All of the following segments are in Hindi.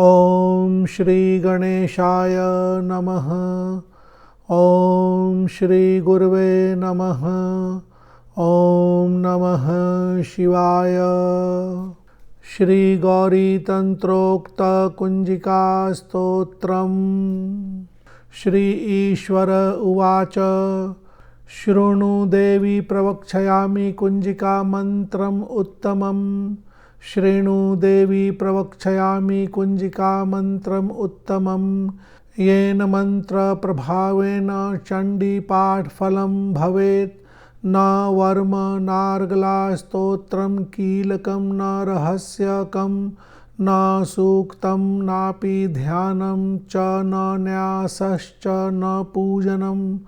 ओम श्री गणेशाय नमः। ओम श्री गुरुवे नमः। ओम नमः शिवाय। श्री गौरी तंत्रोक्त कुंजिका स्तोत्रम्। श्री ईश्वर उवाच शृणु देवी प्रवक्ष्यामि कुंजिका मंत्रम् उत्तमम्। शृणु देवी प्रवक्ष्यामि कुंजिका मंत्रम् उत्तमम्। येन मंत्र प्रभावेन चंडी पाठ फलं भवेत्। न वर्म नार्गला स्तोत्रं कीलकं न रहस्यकं न सूक्तं नापि ध्यानं च न न्यासश्च न पूजनं।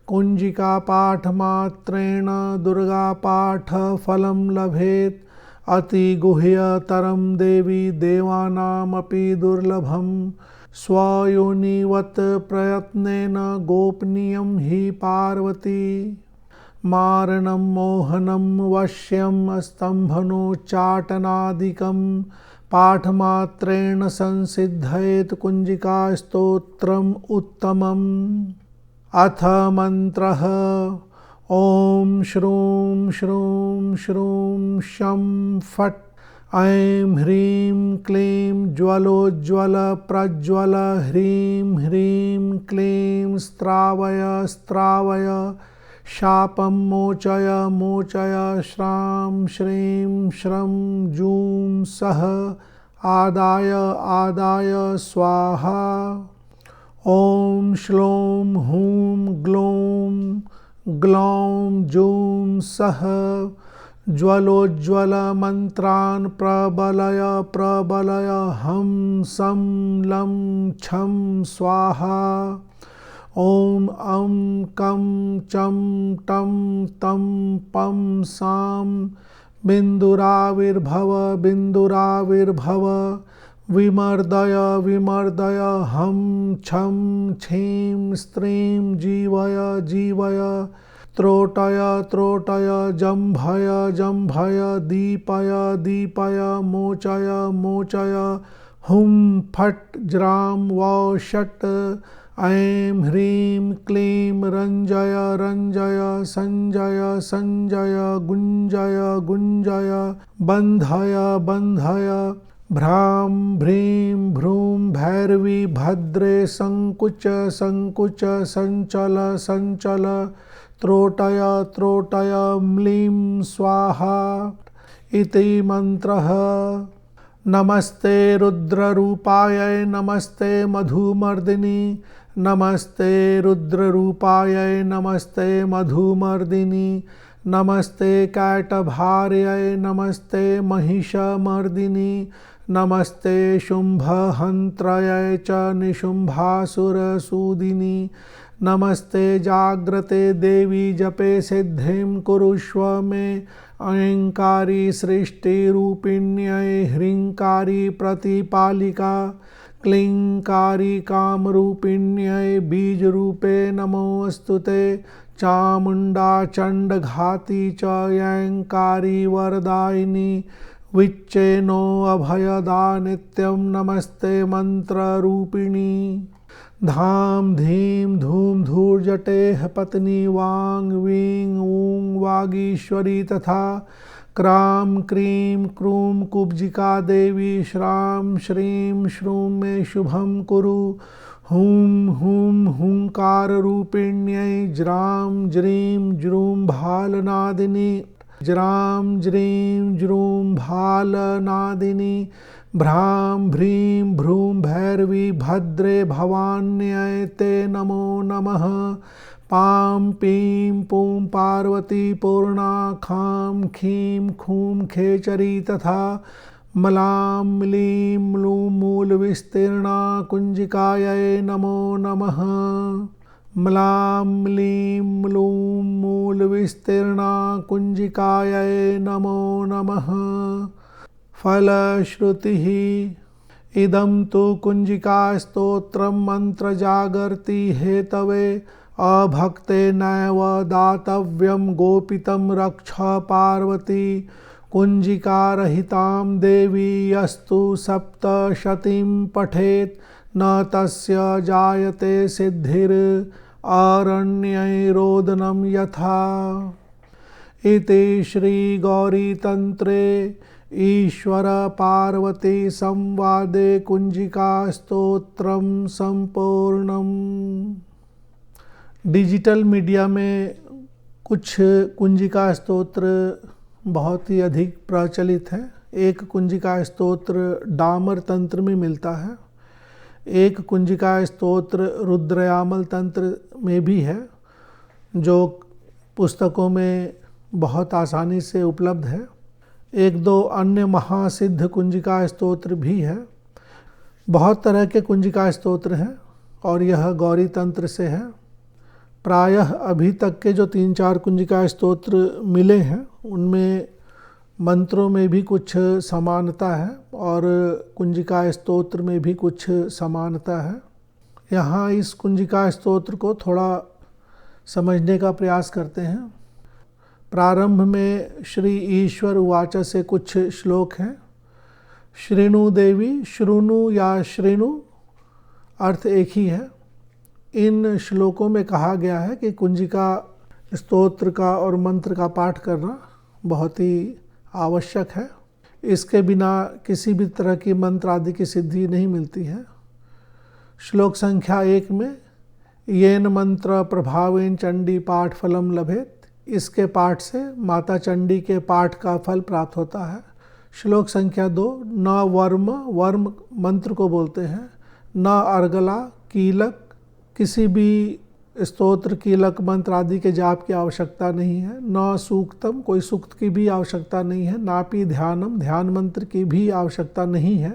कुंजिका पाठ मात्रेण दुर्गा पाठ फलं लभेत्। अति गुह्यतरं देवी देवानामपि दुर्लभं। स्वयोनिवत् प्रयत्नेन गोपनीयं हि पार्वती। मारणं मोहनं वश्यं स्तम्भनोच्चाटनादिकं पाठमात्रेण संसिद्धयेत् कुंजिका स्तोत्रम् उत्तमम्। अथ मंत्रः ओम श्रूं श्रूं श्रूं शं फट् ऐं ह्रीं क्लीं ज्वलोज्ज्वल प्रज्वल ह्रीं ह्रीं क्लीं स्त्रावय स्त्रावय शापं मोचय मोचय श्रां श्रीं श्रं जूं सः आदाय आदाय स्वाहा। ओम श्लों हूं ग्लों ग्लौं जूं सः ज्वलोज्ज्वल मंत्रान् प्रबलय प्रबलय हं सं लं छं स्वाहा। ओम अं कं चं टं तं पं सां बिन्दुराविर्भव बिन्दुराविर्भव। विमर्दय विमर्दय हं छं छीं स्त्रीं जीवय जीवय। त्रोटय त्रोटय जम्भय जम्भय दीपय दीपय मोचय मोचय। हुं फट् ज्रां वौ षट् ऐं ह्रीं क्लीं रञ्जय रञ्जय सञ्जय सञ्जय गुञ्जय गुञ्जय बन्धय बन्धय। भ्रां भ्रीं भ्रूं भैरवी भद्रे संकुच संकुच संचल संचल। त्रोटय त्रोटय म्लीं स्वाहा इति मंत्रः। नमस्ते रुद्ररूपाय नमस्ते मधुमर्दिनी। नमस्ते रुद्ररूपाय नमस्ते मधुमर्दिनी। नमस्ते कैटभार्यै नमस्ते महिषमर्दिनी। नमस्ते शुंभहन्त्रयै च निशुंभासुरसूदिनी। नमस्ते जाग्रते देवी जपे सिद्धिं कुरुष्व मे। अहंकारी सृष्टिरूपिण्यै ह्रींकारी प्रतिपालिका। क्लींकारी कामरूपिण्यै बीजरूपे नमोऽस्तुते। चामुण्डा चण्डघाती च यैंकारी वरदायिनी। विच्चेनो अभयदा नित्यं नमस्ते मंत्ररूपिणी। धाम धीम धूम धूर्जटेः पत्नी वांग वीं ऊं वागीश्वरी तथा क्रां क्रीं क्रूं कुब्जिका देवी। श्रां श्रीं श्रूं मे शुभं कुरु। हुं हुं हुंकाररूपिण्यै ज्रां ज्रीं ज्रूं भालनादिनी। ज्रां ज्रीं ज्रूं भालनादिनी। भ्रां भ्रीं भ्रूं भैरवी भद्रे भवान्यै ते नमो नमः। पां पीं पुं पार्वती पूर्णा खां खीं खूं खेचरी तथा मलां म्लीं म्लूं मूलविस्तीर्णा कुंजिकायै नमो नमः। म्लां म्लीं म्लूं मूलविस्तीर्णा कुंजिकायै नमो नमः। फलश्रुतिः इदं तु कुंजिका स्तोत्रं मंत्रजागर्ति हेतवे। अभक्तेनैव दातव्यं गोपितं रक्ष पार्वती। कुंजिकारहितां देवी यस्तु सप्तशतीं पठेत् न तस्य जायते सिद्धिर अरण्यैरोदनं यथा। इति श्री गौरी तंत्रे ईश्वर पार्वती संवादे कुंजिका स्तोत्रम संपूर्णम। डिजिटल मीडिया में कुछ कुंजिका स्तोत्र बहुत ही अधिक प्रचलित है। एक कुंजिका स्तोत्र डामर तंत्र में मिलता है, एक कुंजिका स्तोत्र रुद्रयामल तंत्र में भी है, जो पुस्तकों में बहुत आसानी से उपलब्ध है। एक दो अन्य महासिद्ध कुंजिका स्तोत्र भी है। बहुत तरह के कुंजिका स्तोत्र हैं और यह गौरी तंत्र से है। प्रायः अभी तक के जो 3-4 कुंजिका स्तोत्र मिले हैं उनमें मंत्रों में भी कुछ समानता है और कुंजिका स्तोत्र में भी कुछ समानता है। यहाँ इस कुंजिका स्तोत्र को थोड़ा समझने का प्रयास करते हैं। प्रारंभ में श्री ईश्वर उवाच से कुछ श्लोक हैं। श्रीणु देवी, श्रुणु या श्रीणु अर्थ एक ही है। इन श्लोकों में कहा गया है कि कुंजिका स्तोत्र का और मंत्र का पाठ करना बहुत ही आवश्यक है। इसके बिना किसी भी तरह की मंत्र आदि की सिद्धि नहीं मिलती है। श्लोक संख्या 1 में येन मंत्र प्रभावेन चंडी पाठ फलम लभेत, इसके पाठ से माता चंडी के पाठ का फल प्राप्त होता है। श्लोक संख्या 2 न वर्म, वर्म मंत्र को बोलते हैं, न अर्गला, कीलक, किसी भी स्तोत्र कीलक मंत्र आदि के जाप की आवश्यकता नहीं है। न सूक्तम, कोई सूक्त की भी आवश्यकता नहीं है। नापि ध्यानम, ध्यान मंत्र की भी आवश्यकता नहीं है।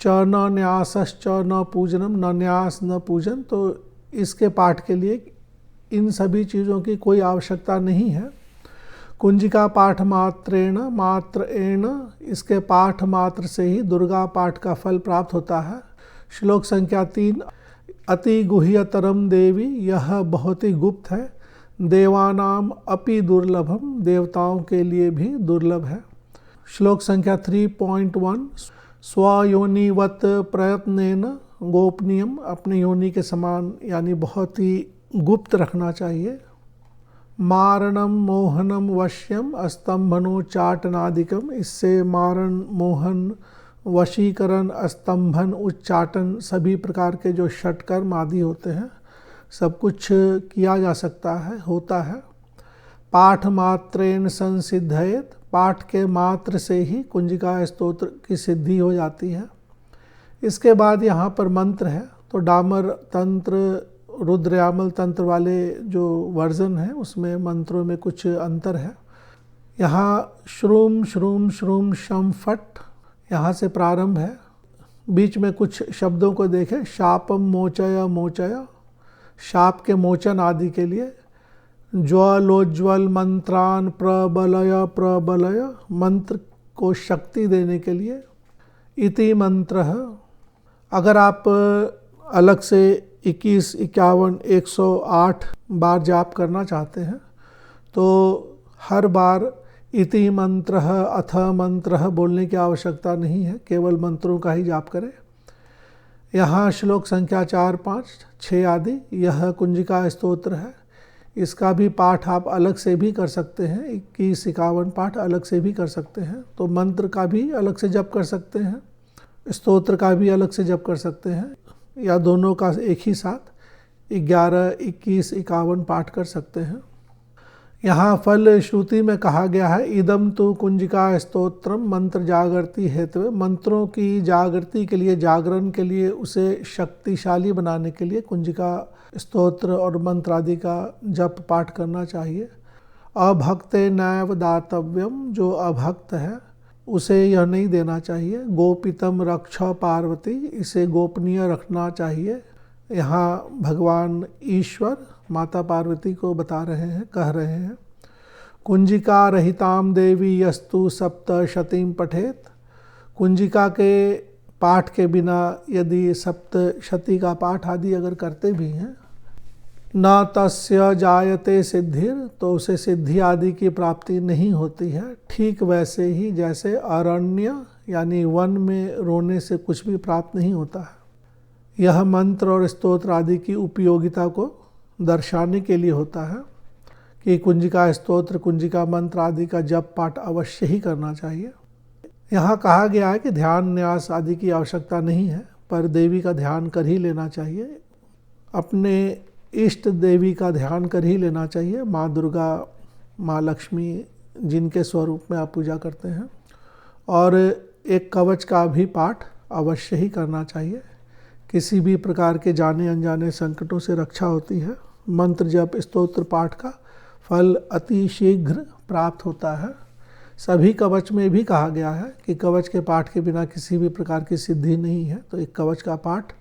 च न न्यासश्च न पूजनम, न न्यास न पूजन, तो इसके पाठ के लिए इन सभी चीज़ों की कोई आवश्यकता नहीं है। कुंजिका पाठ मात्रेण, मात्र एण, इसके पाठ मात्र से ही दुर्गा पाठ का फल प्राप्त होता है। श्लोक संख्या 3 अति गुह्यतरम देवी, यह बहुत ही गुप्त है। देवानाम अपि दुर्लभम, देवताओं के लिए भी दुर्लभ है। श्लोक संख्या 3.1 स्वयोनिवत प्रयत्नेन गोपनीयम, अपनी योनि के समान यानी बहुत ही गुप्त रखना चाहिए। मारणम मोहनम वश्यम स्तंभनोच्चाटनादिकम, इससे मारण, मोहन, वशीकरण, स्तंभन, उच्चाटन सभी प्रकार के जो षटकर्म आदि होते हैं सब कुछ किया जा सकता है, होता है। पाठ मात्रेण संसिद्धयेत, पाठ के मात्र से ही कुंजिका स्तोत्र की सिद्धि हो जाती है। इसके बाद यहाँ पर मंत्र है, तो डामर तंत्र, रुद्रयामल तंत्र वाले जो वर्जन है उसमें मंत्रों में कुछ अंतर है। यहाँ श्रूम श्रूम श्रूम शम फट यहाँ से प्रारंभ है। बीच में कुछ शब्दों को देखें। शापम मोचय मोचय, शाप के मोचन आदि के लिए। ज्वलोज्वल मंत्रान प्रबलय प्रबलय, मंत्र को शक्ति देने के लिए। इति मंत्र, अगर आप अलग से 21, 51, 108 बार जाप करना चाहते हैं तो हर बार इति मंत्र अथ मंत्र बोलने की आवश्यकता नहीं है, केवल मंत्रों का ही जाप करें। यहाँ श्लोक संख्या 4, 5, 6 आदि यह कुंजिका स्तोत्र है। इसका भी पाठ आप अलग से भी कर सकते हैं, 21, 51 पाठ अलग से भी कर सकते हैं। तो मंत्र का भी अलग से जप कर सकते हैं, स्तोत्र का भी अलग से जप कर सकते हैं, या दोनों का एक ही साथ 11, 21, 51 पाठ कर सकते हैं। यहाँ फल श्रुति में कहा गया है इदम तो कुंजिका स्तोत्रम मंत्र जागृति हेतु, मंत्रों की जागृति के लिए, जागरण के लिए, उसे शक्तिशाली बनाने के लिए कुंजिका स्तोत्र और मंत्र आदि का जप पाठ करना चाहिए। अभक्ते नैव दातव्यम, जो अभक्त है उसे यह नहीं देना चाहिए। गोपितम रक्ष पार्वती, इसे गोपनीय रखना चाहिए। यहाँ भगवान ईश्वर माता पार्वती को बता रहे हैं, कह रहे हैं। कुंजिका रहिताम देवी यस्तु सप्तशतीं पठेत, कुंजिका के पाठ के बिना यदि सप्तशती का पाठ आदि अगर करते भी हैं, न तस्य जायते सिद्धिर, तो उसे सिद्धि आदि की प्राप्ति नहीं होती है। ठीक वैसे ही जैसे अरण्य यानी वन में रोने से कुछ भी प्राप्त नहीं होता है। यह मंत्र और स्तोत्र आदि की उपयोगिता को दर्शाने के लिए होता है कि कुंजिका स्तोत्र, कुंजिका मंत्र आदि का जप पाठ अवश्य ही करना चाहिए। यहाँ कहा गया है कि ध्यान न्यास आदि की आवश्यकता नहीं है, पर देवी का ध्यान कर ही लेना चाहिए। अपने इष्ट देवी का ध्यान कर ही लेना चाहिए, माँ दुर्गा, माँ लक्ष्मी, जिनके स्वरूप में आप पूजा करते हैं। और एक कवच का भी पाठ अवश्य ही करना चाहिए। किसी भी प्रकार के जाने अनजाने संकटों से रक्षा होती है। मंत्र जप स्तोत्र पाठ का फल अति शीघ्र प्राप्त होता है। सभी कवच में भी कहा गया है कि कवच के पाठ के बिना किसी भी प्रकार की सिद्धि नहीं है, तो एक कवच का पाठ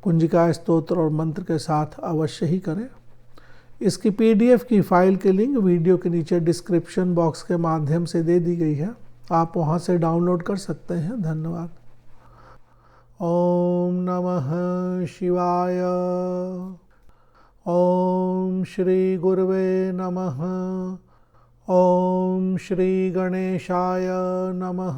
कुंजिका स्तोत्र और मंत्र के साथ अवश्य ही करें। इसकी पीडीएफ की फाइल की लिंक वीडियो के नीचे डिस्क्रिप्शन बॉक्स के माध्यम से दे दी गई है, आप वहां से डाउनलोड कर सकते हैं। धन्यवाद। ओम नमः शिवाय। ओम श्री गुरुवे नमः। ओम श्री गणेशाय नमः।